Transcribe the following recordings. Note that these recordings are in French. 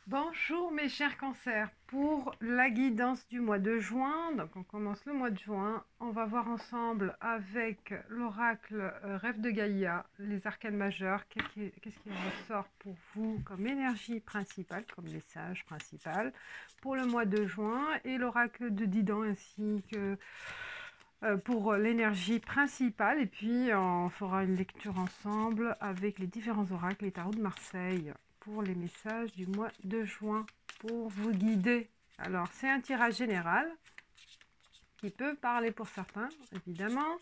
Bonjour mes chers cancers, pour la guidance du mois de juin, donc on commence le mois de juin, on va voir ensemble avec l'oracle Rêve de Gaïa, les arcanes majeures, qu'est-ce qui ressort pour vous comme énergie principale, comme message principal pour le mois de juin, et l'oracle de Didan ainsi que pour l'énergie principale, et puis on fera une lecture ensemble avec les différents oracles et tarots de Marseille pour les messages du mois de juin pour vous guider. Alors c'est un tirage général qui peut parler pour certains évidemment,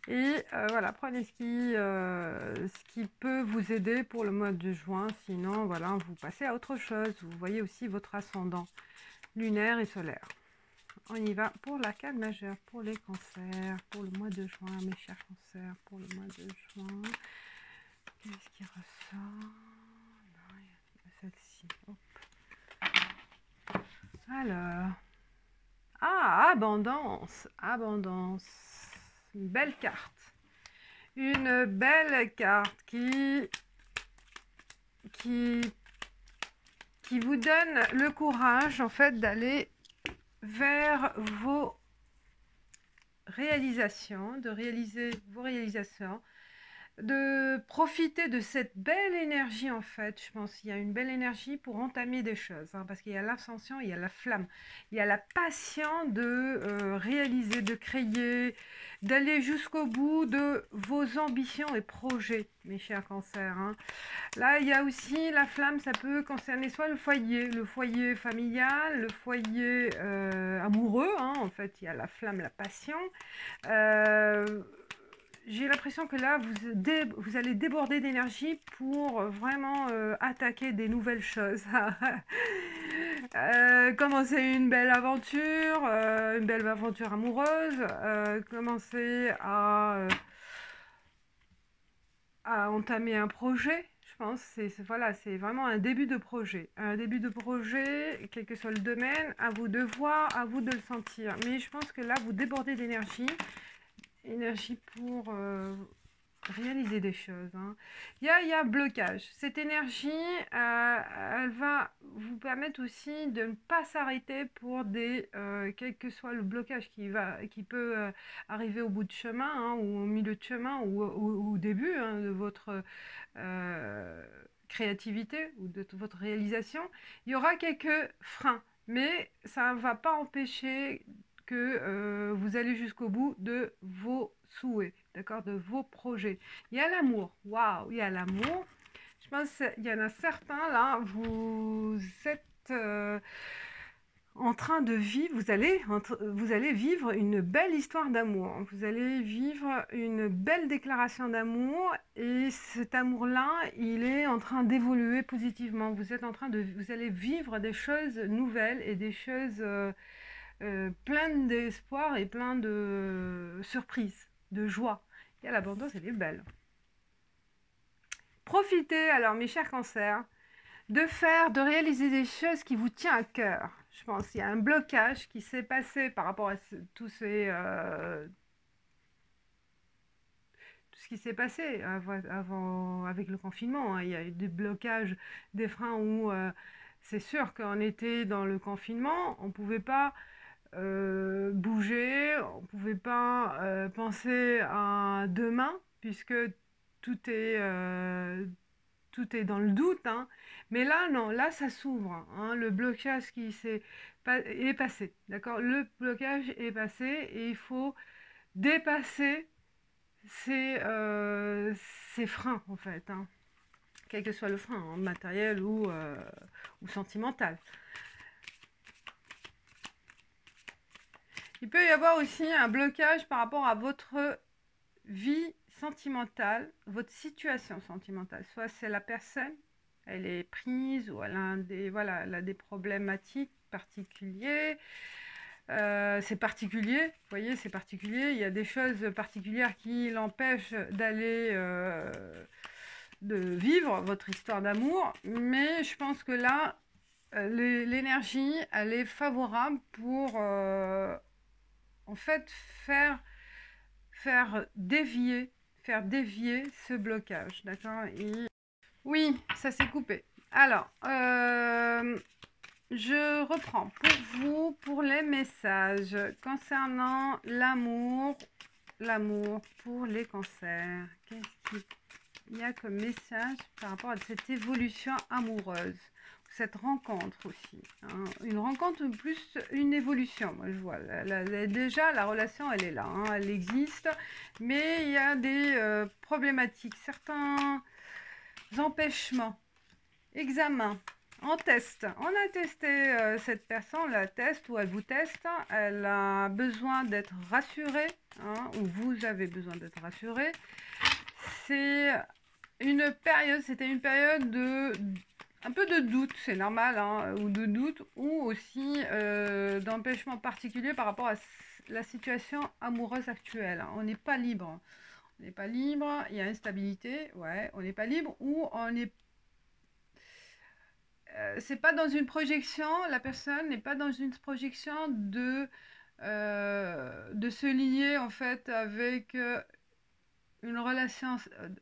et voilà, prenez ce qui peut vous aider pour le mois de juin, sinon voilà, vous passez à autre chose. Vous voyez aussi votre ascendant lunaire et solaire. On y va pour l'arcane majeure, pour les cancers, pour le mois de juin, mes chers cancers, pour le mois de juin. Qu'est-ce qui ressort? Non, il y a celle-ci. Alors, abondance, abondance. Une belle carte. Une belle carte qui vous donne le courage, en fait, d'aller vers vos réalisations, de réaliser vos réalisations, de profiter de cette belle énergie. En fait, je pense qu'il y a une belle énergie pour entamer des choses, hein, parce qu'il y a l'ascension, il y a la flamme, il y a la passion de réaliser, de créer, d'aller jusqu'au bout de vos ambitions et projets, mes chers cancers, hein. Là, il y a aussi la flamme, ça peut concerner soit le foyer familial, le foyer amoureux, hein. En fait, il y a la flamme, la passion. J'ai l'impression que là, vous allez déborder d'énergie pour vraiment attaquer des nouvelles choses. Commencer une belle aventure amoureuse, commencer à entamer un projet. Je pense voilà, c'est vraiment un début de projet. Un début de projet, quel que soit le domaine, à vous de voir, à vous de le sentir. Mais je pense que là, vous débordez d'énergie. Énergie pour réaliser des choses, hein. Il y a blocage. Cette énergie, elle va vous permettre aussi de ne pas s'arrêter pour quel que soit le blocage qui peut arriver au bout de chemin, hein, ou au milieu de chemin, ou au début, hein, de votre créativité ou de votre réalisation. Il y aura quelques freins, mais ça ne va pas empêcher que vous allez jusqu'au bout de vos souhaits, d'accord, de vos projets. Il y a l'amour, waouh, il y a l'amour. Je pense qu'il y en a certains là, vous êtes en train de vivre, vous allez vivre une belle histoire d'amour. Vous allez vivre une belle déclaration d'amour, et cet amour-là, il est en train d'évoluer positivement. Vous allez vivre des choses nouvelles et des choses plein d'espoir et plein de surprises, de joie. Et l'abondance, elle est belle. Profitez alors, mes chers cancers, de réaliser des choses qui vous tiennent à cœur. Je pense qu'il y a un blocage qui s'est passé par rapport à tout ce qui s'est passé avant avec le confinement, hein. Il y a eu des blocages, des freins où c'est sûr qu'on était dans le confinement, on ne pouvait pas bouger, on ne pouvait pas penser à demain, puisque tout est dans le doute, hein. Mais là, non, là, ça s'ouvre, hein. Le blocage est passé, d'accord? Le blocage est passé, et il faut dépasser ces freins, en fait, hein. Quel que soit le frein, hein, matériel ou sentimental. Il peut y avoir aussi un blocage par rapport à votre vie sentimentale, votre situation sentimentale. Soit c'est la personne, elle est prise, ou elle a des problématiques particulières. C'est particulier, vous voyez, c'est particulier. Il y a des choses particulières qui l'empêchent de vivre votre histoire d'amour. Mais je pense que là, l'énergie, elle est favorable pour en fait faire dévier ce blocage, d'accord? Oui, ça s'est coupé. Alors, je reprends pour vous, pour les messages concernant l'amour pour les cancers. Qu'est-ce qu'il y a comme message par rapport à cette évolution amoureuse, cette rencontre aussi, hein. Une rencontre ou plus une évolution, moi je vois. Déjà, la relation, elle est là, hein, elle existe, mais il y a des problématiques, certains empêchements, examens. On teste. On a testé cette personne, la teste ou elle vous teste. Elle a besoin d'être rassurée, hein, ou vous avez besoin d'être rassuré. C'est une période, c'était une période de un peu de doute, c'est normal, hein, ou de doute, ou aussi d'empêchement particulier par rapport à la situation amoureuse actuelle. On n'est pas libre. On n'est pas libre, il y a instabilité, ouais, on n'est pas libre, ou on est c'est pas dans une projection, la personne n'est pas dans une projection de se lier en fait avec une relation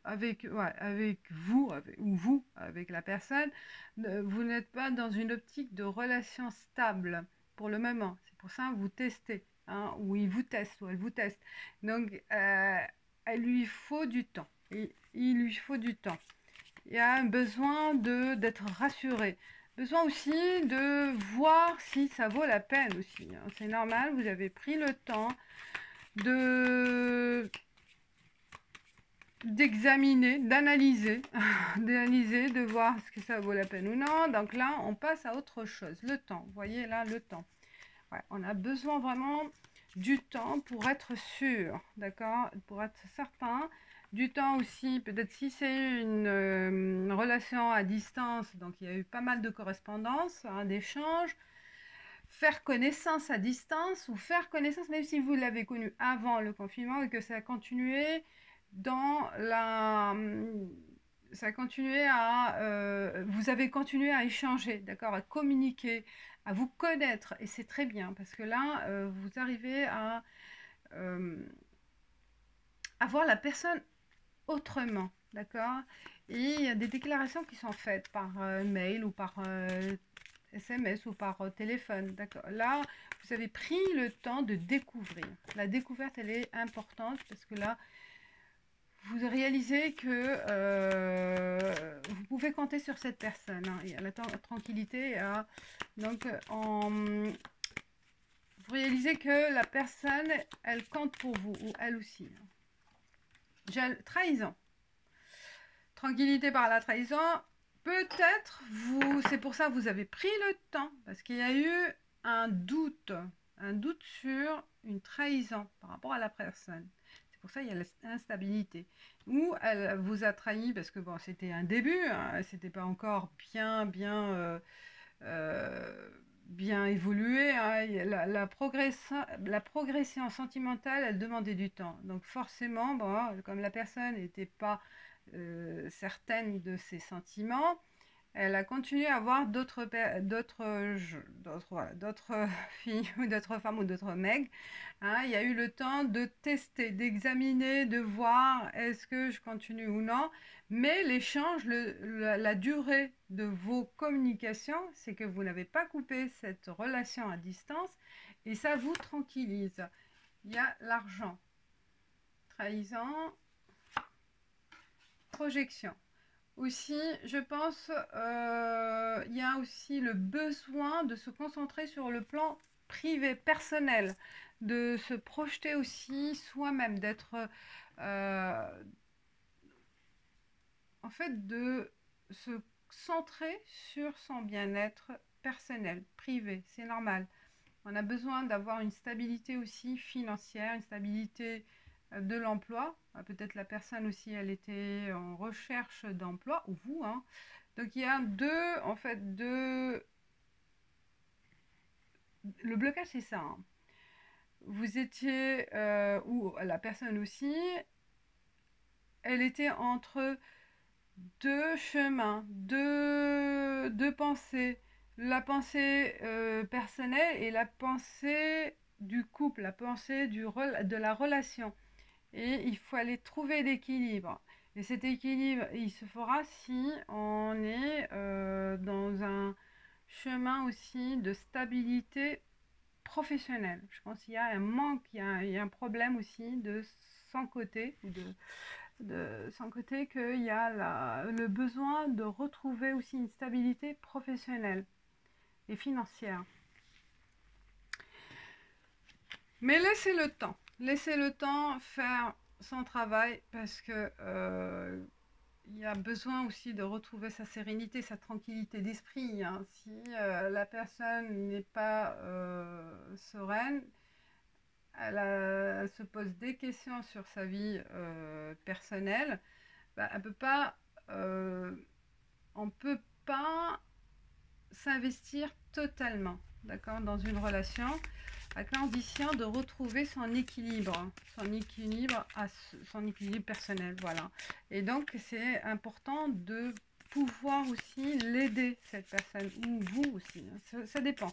avec, ouais, avec vous, ou vous, avec la personne. Vous n'êtes pas dans une optique de relation stable pour le moment. C'est pour ça que vous testez, hein, ou il vous teste, ou elle vous teste. Donc, il lui faut du temps. Il lui faut du temps. Il y a un besoin d'être rassuré. Besoin aussi de voir si ça vaut la peine aussi, hein. C'est normal, vous avez pris le temps d'examiner, d'analyser, d'analyser, de voir ce que ça vaut la peine ou non. Donc là, on passe à autre chose. Le temps, vous voyez là, le temps. Ouais, on a besoin vraiment du temps pour être sûr, d'accord, pour être certain. Du temps aussi, peut-être si c'est une relation à distance, donc il y a eu pas mal de correspondance, hein, d'échanges. Faire connaissance à distance ou faire connaissance, même si vous l'avez connu avant le confinement et que ça a continué dans la... Ça a continué à... vous avez continué à échanger, d'accord, à communiquer, à vous connaître. Et c'est très bien parce que là, vous arrivez à voir la personne autrement, d'accord. Et il y a des déclarations qui sont faites par mail ou par SMS ou par téléphone, d'accord. Là, vous avez pris le temps de découvrir. La découverte, elle est importante parce que là, vous réalisez que vous pouvez compter sur cette personne, hein, et à la tranquillité. Donc, vous réalisez que la personne, elle compte pour vous, ou elle aussi. Trahison. Tranquillité par la trahison. Peut-être c'est pour ça que vous avez pris le temps, parce qu'il y a eu un doute sur une trahison par rapport à la personne. C'est pour ça qu'il y a l'instabilité. Ou elle vous a trahi parce que bon, c'était un début, hein, c'était pas encore bien évolué, hein. La progression sentimentale, elle demandait du temps. Donc forcément, bon, comme la personne n'était pas certaine de ses sentiments, elle a continué à voir d'autres filles ou d'autres femmes ou d'autres mecs, hein. Il y a eu le temps de tester, d'examiner, de voir est-ce que je continue ou non. Mais l'échange, la durée de vos communications, c'est que vous n'avez pas coupé cette relation à distance et ça vous tranquillise. Il y a l'argent, trahison, projection. Aussi, je pense, il y a aussi le besoin de se concentrer sur le plan privé, personnel, de se projeter aussi soi-même, d'être, en fait, de se centrer sur son bien-être personnel, privé, c'est normal. On a besoin d'avoir une stabilité aussi financière, une stabilité de l'emploi. Peut-être la personne aussi, elle était en recherche d'emploi, ou vous, hein. Donc il y a en fait, le blocage, c'est ça, hein. Vous étiez, ou la personne aussi, elle était entre deux chemins, deux pensées. La pensée personnelle et la pensée du couple, la pensée de la relation. Et il faut aller trouver l'équilibre. Et cet équilibre, il se fera si on est dans chemin aussi de stabilité professionnelle. Je pense qu'il y a un manque, il y a un problème aussi de son côté, ou de son côté, qu'il y a le besoin de retrouver aussi une stabilité professionnelle et financière. Mais laissez le temps faire son travail, parce que il y a besoin aussi de retrouver sa sérénité, sa tranquillité d'esprit, hein. Si la personne n'est pas sereine, elle se pose des questions sur sa vie personnelle, bah, on peut pas s'investir totalement, d'accord, dans une relation, à condition de retrouver son équilibre personnel, voilà. Et donc c'est important de pouvoir aussi l'aider, cette personne, ou vous aussi, hein. Ça dépend.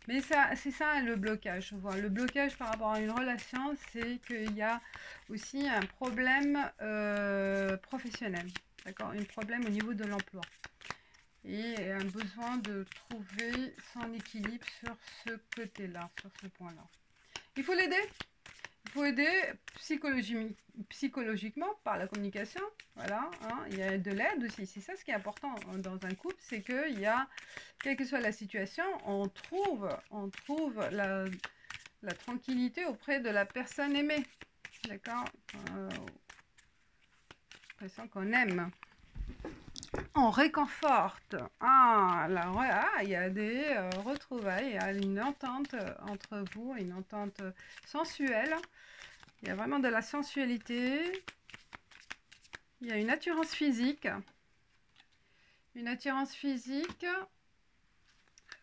Mais c'est ça le blocage. Voilà. Le blocage par rapport à une relation, c'est qu'il y a aussi un problème professionnel, d'accord, un problème au niveau de l'emploi, et un besoin de trouver son équilibre sur ce côté-là, sur ce point-là. Il faut l'aider. Il faut aider psychologiquement par la communication. Voilà, hein. Il y a de l'aide aussi. C'est ça ce qui est important dans un couple, c'est qu'il y a, quelle que soit la situation, on trouve la tranquillité auprès de la personne aimée. D'accord, l'impression qu'on aime. On réconforte. Il y a des retrouvailles, il y a une entente entre vous, une entente sensuelle. Il y a vraiment de la sensualité. Il y a une attirance physique. Une attirance physique.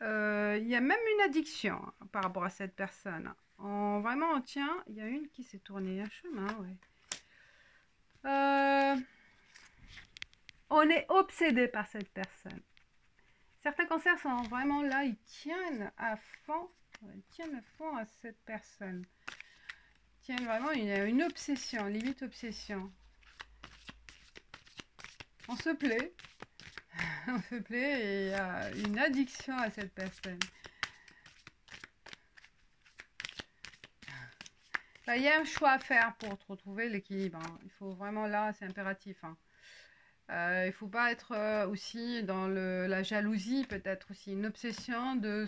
Il y a même une addiction par rapport à cette personne. Vraiment, tiens, il y a une qui s'est tournée un chemin, ouais. On est obsédé par cette personne. Certains cancers sont vraiment là, ils tiennent à fond à cette personne. Ils tiennent vraiment une obsession, limite obsession. On se plaît, on se plaît, et il y a une addiction à cette personne. Là, il y a un choix à faire pour retrouver l'équilibre, hein. Il faut vraiment, là, c'est impératif, hein. Il ne faut pas être aussi dans la jalousie, peut-être aussi une obsession de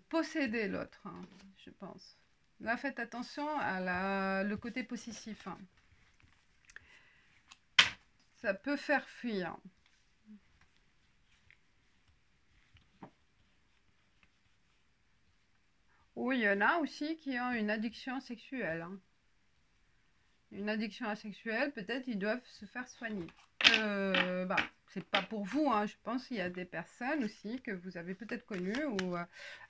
posséder l'autre, hein, je pense. Là, faites attention à le côté possessif, hein. Ça peut faire fuir. Oui, il y en a aussi qui ont une addiction sexuelle, hein. Une addiction sexuelle, peut-être ils doivent se faire soigner. C'est pas pour vous, hein. Je pense qu'il y a des personnes aussi que vous avez peut-être connues où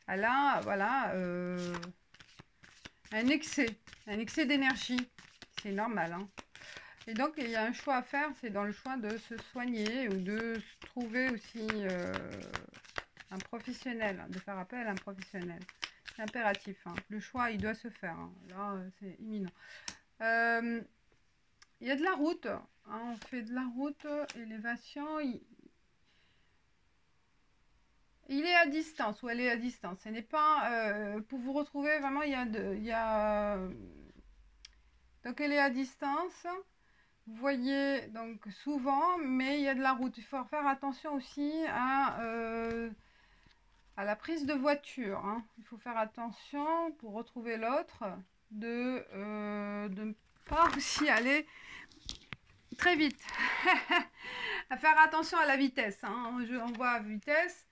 elle a, voilà, un excès d'énergie. C'est normal, hein. Et donc il y a un choix à faire, c'est dans le choix de se soigner, ou de trouver aussi un professionnel, de faire appel à un professionnel. C'est impératif, hein. Le choix, il doit se faire, hein. Là, c'est imminent. Il y a de la route, hein. On fait de la route, élévation. Il est à distance, ou elle est à distance. Ce n'est pas pour vous retrouver, vraiment, donc elle est à distance. Vous voyez donc souvent, mais il y a de la route. Il faut faire attention aussi à la prise de voiture, hein. Il faut faire attention pour retrouver l'autre, de ne pas aussi aller très vite. À faire attention à la vitesse, hein. On voit à vitesse,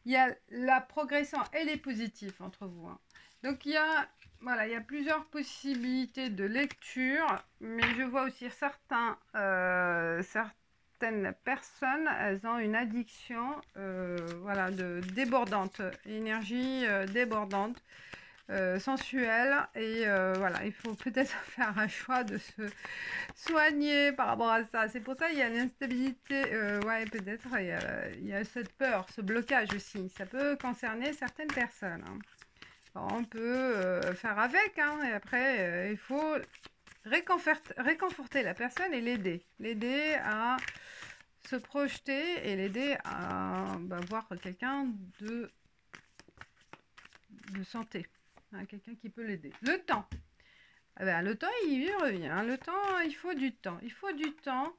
il y a la progression, elle est positive entre vous, hein. Donc il y a, voilà, il y a plusieurs possibilités de lecture, mais je vois aussi certaines personnes, elles ont une addiction, voilà, débordante, énergie débordante, sensuelle, et voilà, il faut peut-être faire un choix de se soigner par rapport à ça. C'est pour ça qu'il y a l'instabilité, ouais, peut-être il y a cette peur, ce blocage aussi. Ça peut concerner certaines personnes, hein. Alors, on peut faire avec, hein, et après il faut réconforter la personne et l'aider à se projeter et l'aider à voir quelqu'un de santé, hein, quelqu'un qui peut l'aider. Le temps. Eh ben, le temps, il revient. Le temps, il faut du temps. Il faut du temps.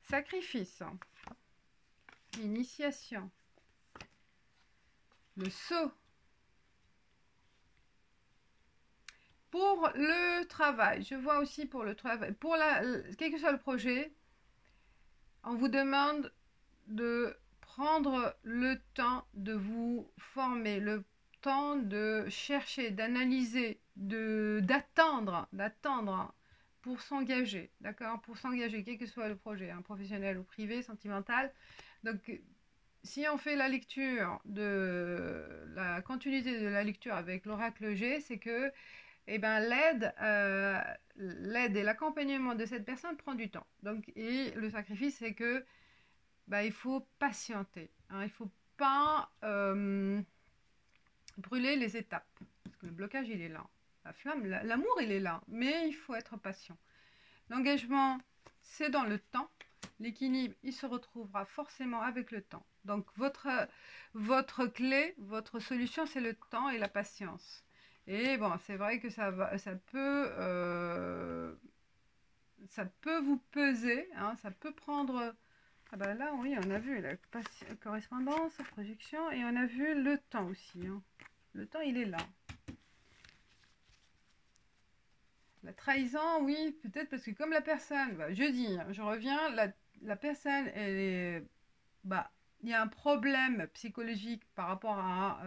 Sacrifice. Initiation. Le saut. Pour le travail, je vois aussi pour le travail, pour quel que soit le projet, on vous demande de prendre le temps de vous former, le temps de chercher, d'analyser, d'attendre pour s'engager, d'accord? Pour s'engager, quel que soit le projet, hein, professionnel ou privé, sentimental. Donc, si on fait la lecture de la continuité de la lecture avec l'oracle G, c'est que l'aide et l'accompagnement de cette personne prend du temps. Donc, et le sacrifice, c'est que il faut patienter. Hein, il ne faut pas brûler les étapes. Parce que le blocage, il est là. La flamme, l'amour, il est là. Mais il faut être patient. L'engagement, c'est dans le temps. L'équilibre, il se retrouvera forcément avec le temps. Donc, votre clé, votre solution, c'est le temps et la patience. Et bon, c'est vrai que ça peut vous peser, hein, ça peut prendre... Ah bah là, oui, on a vu la correspondance, la projection, et on a vu le temps aussi. Hein. Le temps, il est là. La trahison, oui, peut-être parce que comme la personne, je dis, je reviens, la personne, elle est... il y a un problème psychologique par rapport à...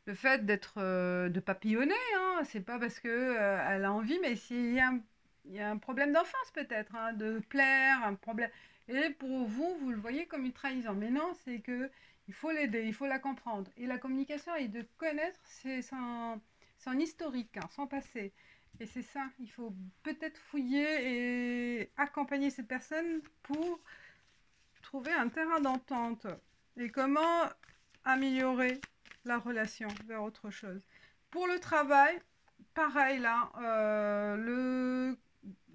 le fait de papillonner, hein, c'est pas parce que elle a envie, mais il y a un problème d'enfance peut-être, hein, de plaire, un problème. Et pour vous, vous le voyez comme une trahison. Mais non, c'est que il faut l'aider, il faut la comprendre. Et la communication est de connaître son historique, hein, son passé. Et c'est ça, il faut peut-être fouiller et accompagner cette personne pour trouver un terrain d'entente. Et comment améliorer la relation vers autre chose. Pour le travail, pareil là,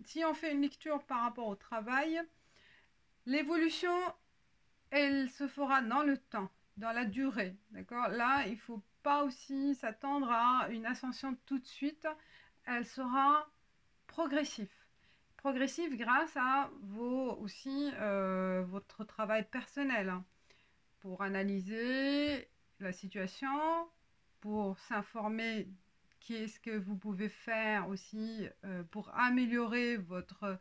si on fait une lecture par rapport au travail, l'évolution, elle se fera dans le temps, dans la durée, d'accord? Là, il ne faut pas aussi s'attendre à une ascension tout de suite, elle sera progressive. Progressive grâce à votre travail personnel, hein, pour analyser la situation, pour s'informer qu'est-ce que vous pouvez faire aussi pour améliorer votre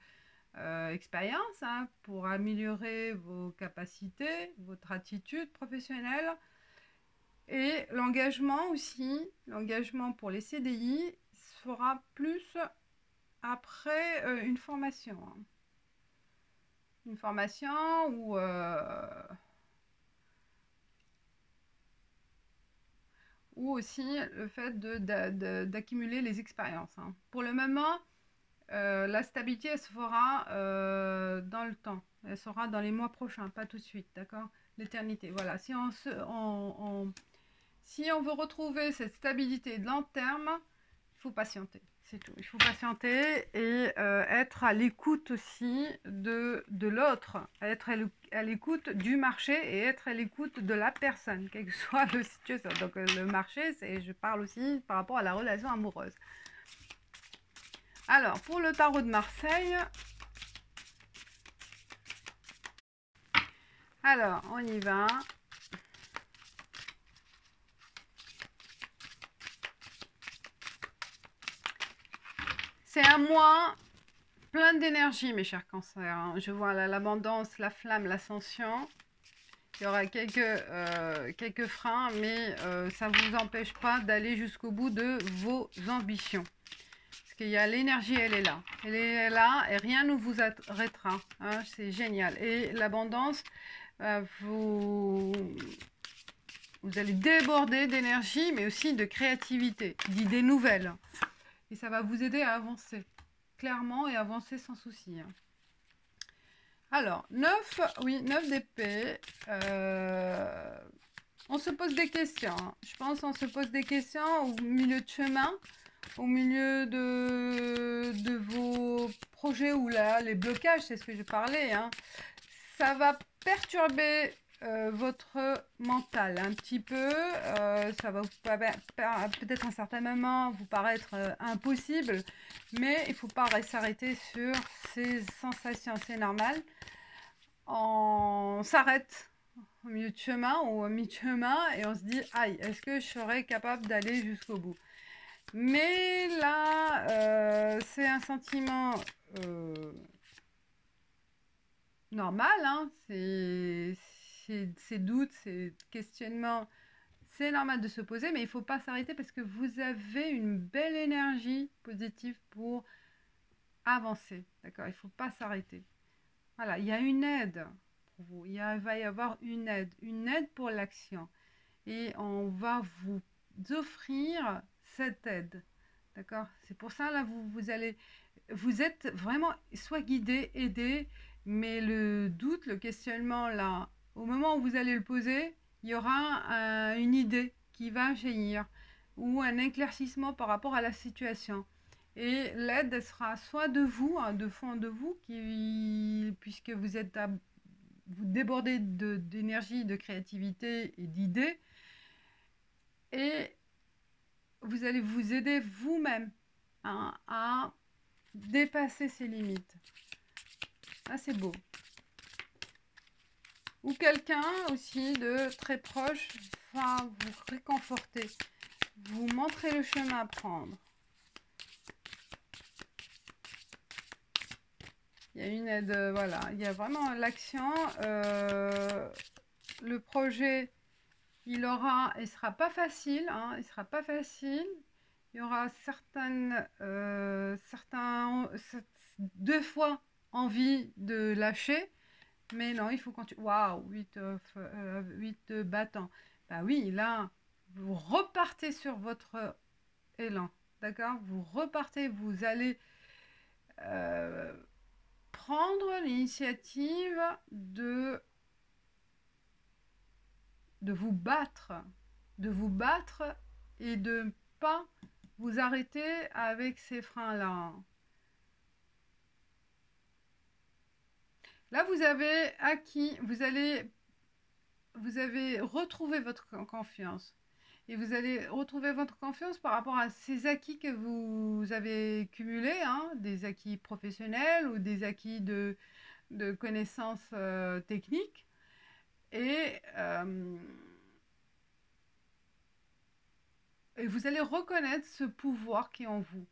expérience, hein, pour améliorer vos capacités, votre attitude professionnelle. Et l'engagement aussi, l'engagement pour les CDI sera plus après une formation. Hein. Une formation où... ou aussi le fait d'accumuler les expériences. Hein. Pour le moment, la stabilité, elle se fera dans le temps. Elle sera dans les mois prochains, pas tout de suite, d'accord? L'éternité, voilà. Si on veut retrouver cette stabilité de long terme, il faut patienter, c'est tout. Il faut patienter et être à l'écoute aussi de l'autre, être à l'écoute du marché et être à l'écoute de la personne, quelle que soit la situation. Donc le marché, je parle aussi par rapport à la relation amoureuse. Alors, pour le tarot de Marseille, alors, on y va. C'est un mois plein d'énergie, mes chers cancers. Hein. Je vois l'abondance, la flamme, l'ascension. Il y aura quelques freins, mais ça ne vous empêche pas d'aller jusqu'au bout de vos ambitions. Parce qu'il y a l'énergie, elle est là. Elle est là et rien ne vous arrêtera. Hein. C'est génial. Et l'abondance, vous allez déborder d'énergie, mais aussi de créativité, d'idées nouvelles. Et ça va vous aider à avancer, clairement, et avancer sans souci. Hein. Alors, 9 d'épée. On se pose des questions. Hein. Je pense qu'on se pose des questions au milieu de chemin, au milieu de vos projets où là, les blocages, c'est ce que je parlais. Hein. ça va perturber votre mental un petit peu. Ça va peut-être à un certain moment vous paraître impossible, mais il ne faut pas s'arrêter sur ces sensations, c'est normal. On s'arrête au milieu de chemin ou au mi-chemin et on se dit aïe, est-ce que je serais capable d'aller jusqu'au bout? Mais là, c'est un sentiment normal, hein, ces doutes, ces questionnements, c'est normal de se poser, mais il ne faut pas s'arrêter parce que vous avez une belle énergie positive pour avancer, d'accord? Il ne faut pas s'arrêter. Voilà, il y a une aide pour vous, va y avoir une aide pour l'action. Et on va vous offrir cette aide, d'accord? C'est pour ça, là, vous êtes vraiment soit guidé, aidé, mais le doute, le questionnement, là, au moment où vous allez le poser, il y aura une idée qui va jaillir ou un éclaircissement par rapport à la situation. Et l'aide sera soit de vous, hein, de fond de vous, puisque vous débordez d'énergie, de créativité et d'idées, et vous allez vous aider vous-même, hein, à dépasser ses limites. Ah, c'est beau. Ou quelqu'un aussi de très proche va vous réconforter, vous montrer le chemin à prendre. Il y a une aide, voilà, il y a vraiment l'action. Le projet, il sera pas facile, hein, il sera pas facile. Il y aura deux fois envie de lâcher, mais non, il faut continuer. Waouh, 8 battants. Bah oui, là, vous repartez sur votre élan, d'accord? Vous repartez, vous allez prendre l'initiative de vous battre, et de ne pas vous arrêter avec ces freins-là. Là, vous avez acquis, vous avez retrouvé votre confiance. Et vous allez retrouver votre confiance par rapport à ces acquis que vous avez cumulés, hein, des acquis professionnels ou des acquis de connaissances techniques. Et vous allez reconnaître ce pouvoir qui est en vous.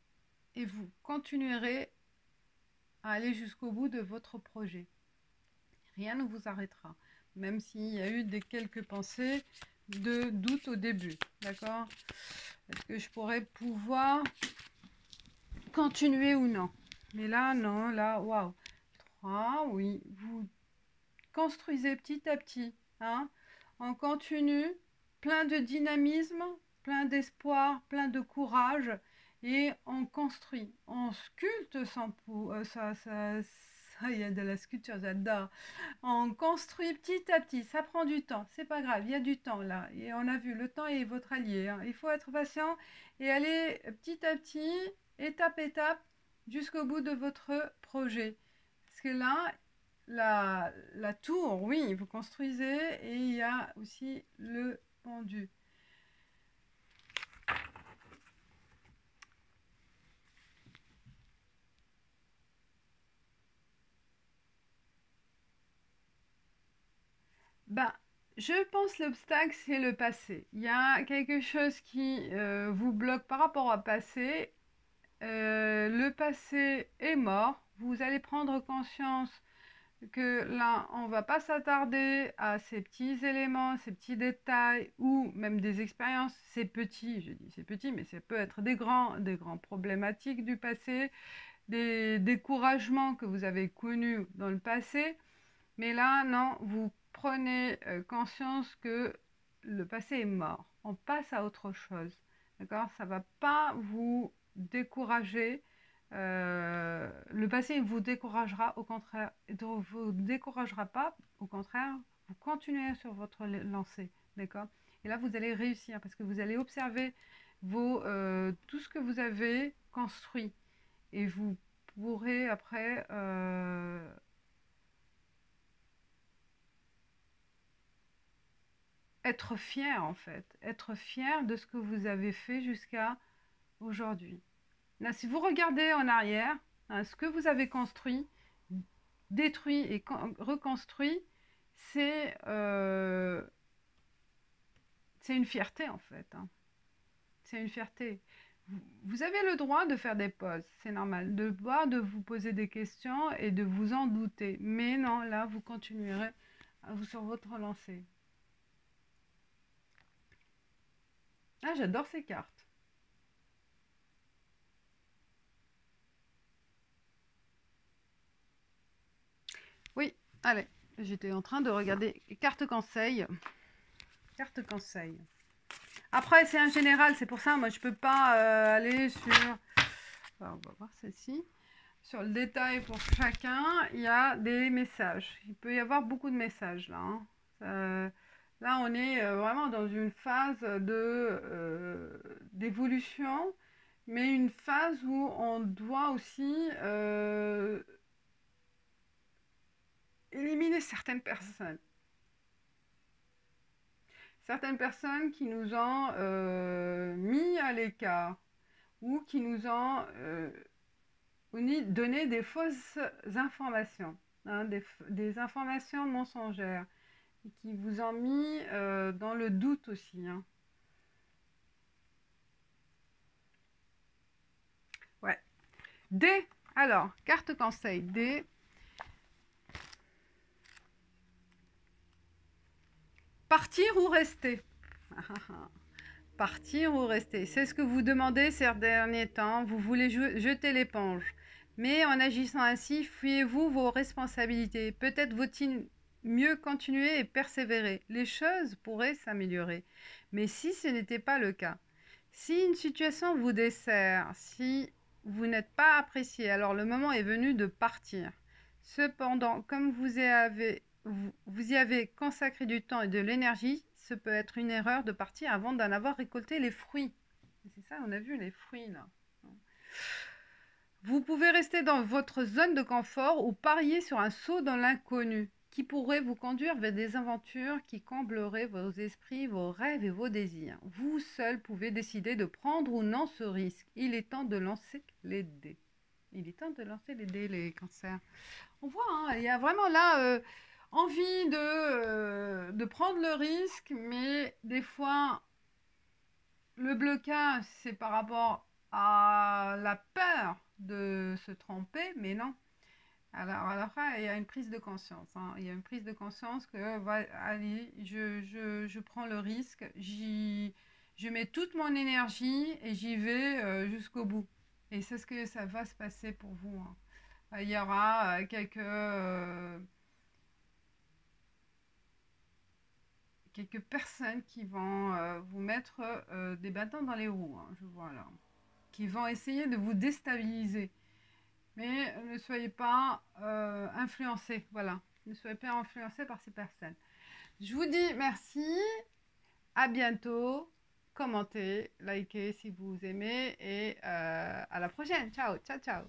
Et vous continuerez à aller jusqu'au bout de votre projet. Rien ne vous arrêtera, même s'il y a eu quelques pensées de doute au début. D'accord? Est-ce que je pourrais pouvoir continuer ou non? Mais là, non, là, waouh. 3, oui. Vous construisez petit à petit, hein, on continue, plein de dynamisme, plein d'espoir, plein de courage, et on construit, on sculpte il y a de la sculpture, j'adore. On construit petit à petit, ça prend du temps, c'est pas grave, il y a du temps là, et on a vu, le temps est votre allié, hein. Il faut être patient et aller petit à petit, étape jusqu'au bout de votre projet. Parce que là, la tour, oui, vous construisez, et il y a aussi le pendu. Ben, je pense l'obstacle, c'est le passé. Il y a quelque chose qui vous bloque par rapport au passé. Le passé est mort. Vous allez prendre conscience que là, on va pas s'attarder à ces petits éléments, ces petits détails, ou même des expériences. C'est petit, je dis c'est petit, mais ça peut être des grands problématiques du passé, des découragements que vous avez connus dans le passé. Mais là, non, vous prenez conscience que le passé est mort. On passe à autre chose. D'accord? Ça ne va pas vous décourager. Le passé vous découragera, au contraire, vous découragera pas, au contraire, vous continuez sur votre lancée. D'accord? Et là, vous allez réussir parce que vous allez observer tout ce que vous avez construit. Et vous pourrez après être fier en fait, être fier de ce que vous avez fait jusqu'à aujourd'hui. Là, si vous regardez en arrière, hein, ce que vous avez construit, détruit et reconstruit, c'est une fierté en fait. Hein. C'est une fierté. Vous avez le droit de faire des pauses, c'est normal. Le droit de vous poser des questions et de vous en douter. Mais non, là, vous continuerez sur votre lancée. Ah, j'adore ces cartes. Oui, allez, j'étais en train de regarder carte conseil. Carte conseil. Après, c'est un général, c'est pour ça, moi, je peux pas aller sur... Alors, on va voir celle-ci. Sur le détail pour chacun, il y a des messages. Il peut y avoir beaucoup de messages, là. Hein. Là, on est vraiment dans une phase d'évolution, mais une phase où on doit aussi éliminer certaines personnes. Certaines personnes qui nous ont mis à l'écart ou qui nous ont donné des fausses informations, hein, des informations mensongères, et qui vous ont mis dans le doute aussi. Hein. Ouais. D. Alors, carte conseil. D. Partir ou rester. Partir ou rester. C'est ce que vous demandez ces derniers temps. Vous voulez jeter l'éponge. Mais en agissant ainsi, fuyez-vous vos responsabilités. Peut-être vaut-il mieux continuer et persévérer. Les choses pourraient s'améliorer. Mais si ce n'était pas le cas, si une situation vous dessert, si vous n'êtes pas apprécié, alors le moment est venu de partir. Cependant, comme vous y avez consacré du temps et de l'énergie, ce peut être une erreur de partir avant d'en avoir récolté les fruits. C'est ça, on a vu les fruits là. Vous pouvez rester dans votre zone de confort ou parier sur un saut dans l'inconnu qui pourrait vous conduire vers des aventures qui combleraient vos esprits, vos rêves et vos désirs. Vous seul pouvez décider de prendre ou non ce risque. Il est temps de lancer les dés. Il est temps de lancer les dés, les cancers. On voit, hein, il y a vraiment là envie de prendre le risque, mais des fois, le blocage, c'est par rapport à la peur de se tromper, mais non. Alors il y a une prise de conscience. Hein. Il y a une prise de conscience que, allez, je prends le risque, je mets toute mon énergie et j'y vais jusqu'au bout. Et c'est ce que ça va se passer pour vous. Hein. Il y aura quelques personnes qui vont vous mettre des bâtons dans les roues, hein, je vois là, qui vont essayer de vous déstabiliser. Mais ne soyez pas influencés, voilà. Ne soyez pas influencés par ces personnes. Je vous dis merci, à bientôt, commentez, likez si vous aimez et à la prochaine. Ciao, ciao, ciao.